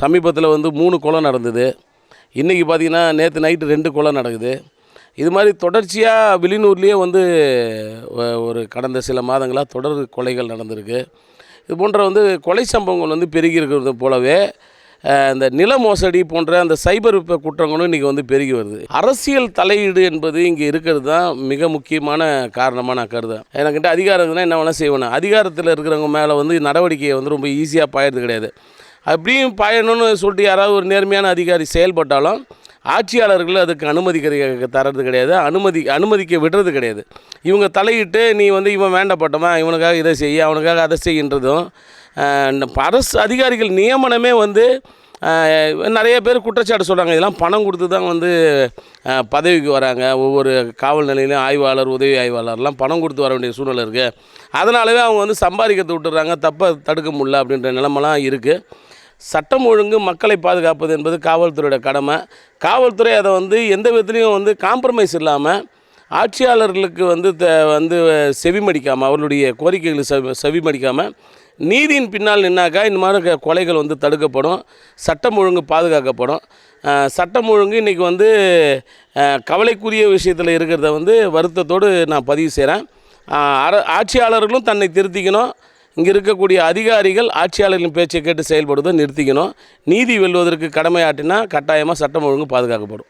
சமீபத்தில் வந்து 3 கொலை நடந்தது. இன்றைக்கி பார்த்திங்கன்னா நேற்று நைட்டு 2 கொலை நடக்குது. இது மாதிரி தொடர்ச்சியாக வில்லியனூர்லேயே வந்து ஒரு கடந்த சில மாதங்களாக தொடர் கொலைகள் நடந்திருக்கு. இது போன்ற வந்து கொலை சம்பவங்கள் வந்து பெருகி இருக்கிறது போலவே இந்த நில மோசடி போன்ற அந்த சைபர் குற்றங்களும் இன்றைக்கி வந்து பெருகி வருது. அரசியல் தலையீடு என்பது இங்கே இருக்கிறது தான் மிக முக்கியமான காரணமாக நான் கருதுறேன். எனக்கிட்ட அதிகாரம் இருக்குன்னா என்ன வேணால் செய்வேன். அதிகாரத்தில் இருக்கிறவங்க மேலே வந்து நடவடிக்கையை வந்து ரொம்ப ஈஸியாக பாயறது கிடையாது. அப்படியும் பாயணும்னு சொல்லிட்டு யாராவது ஒரு நேர்மையான அதிகாரி செயல்பட்டாலும் ஆட்சியாளர்கள் அதுக்கு அனுமதி தர்றது கிடையாது, அனுமதிக்க விடுறது கிடையாது. இவங்க தலையிட்டு நீ வந்து இவன் வேண்டப்பட்டவன், இவனுக்காக இதை செய்ய, அவனுக்காக அதை செய்கின்றதும் அரசு அதிகாரிகள் நியமனமே வந்து நிறைய பேர் குற்றச்சாட்டு சொல்கிறாங்க. இதெல்லாம் பணம் கொடுத்து தான் வந்து பதவிக்கு வராங்க. ஒவ்வொரு காவல் நிலையிலையும் ஆய்வாளர், உதவி ஆய்வாளர்லாம் பணம் கொடுத்து வர வேண்டிய சூழ்நிலை இருக்குது. அதனாலவே அவங்க வந்து சம்பாதிக்கிறத விட்டுறாங்க, தப்பை தடுக்க முடியல அப்படின்ற நிலைமெல்லாம் இருக்குது. சட்டம் ஒழுங்கு மக்களை பாதுகாப்பது என்பது காவல்துறையோட கடமை. காவல்துறை அதை வந்து எந்த விதத்துலையும் வந்து காம்ப்ரமைஸ் இல்லாமல் ஆட்சியாளர்களுக்கு வந்து செவிமடிக்காமல், அவர்களுடைய கோரிக்கைகளை செவிமடிக்காமல் நீதியின் பின்னால் நின்னாக்கா இந்த மாதிரி கொலைகள் வந்து தடுக்கப்படும், சட்டம் ஒழுங்கு பாதுகாக்கப்படும். சட்டம் ஒழுங்கு இன்றைக்கி வந்து கவலைக்குரிய விஷயத்தில் இருக்கிறத வந்து வருத்தத்தோடு நான் பதிவு செய்கிறேன். ஆட்சியாளர்களும் தன்னை திருத்திக்கணும். இங்கே இருக்கக்கூடிய அதிகாரிகள் ஆட்சியாளர்களின் பேச்சை கேட்டு செயல்படுவதை நிறுத்திக்கணும். நீதி வெல்வதற்கு கடமையாற்றினா கட்டாயமாக சட்டம் ஒழுங்கு பாதுகாக்கப்படும்.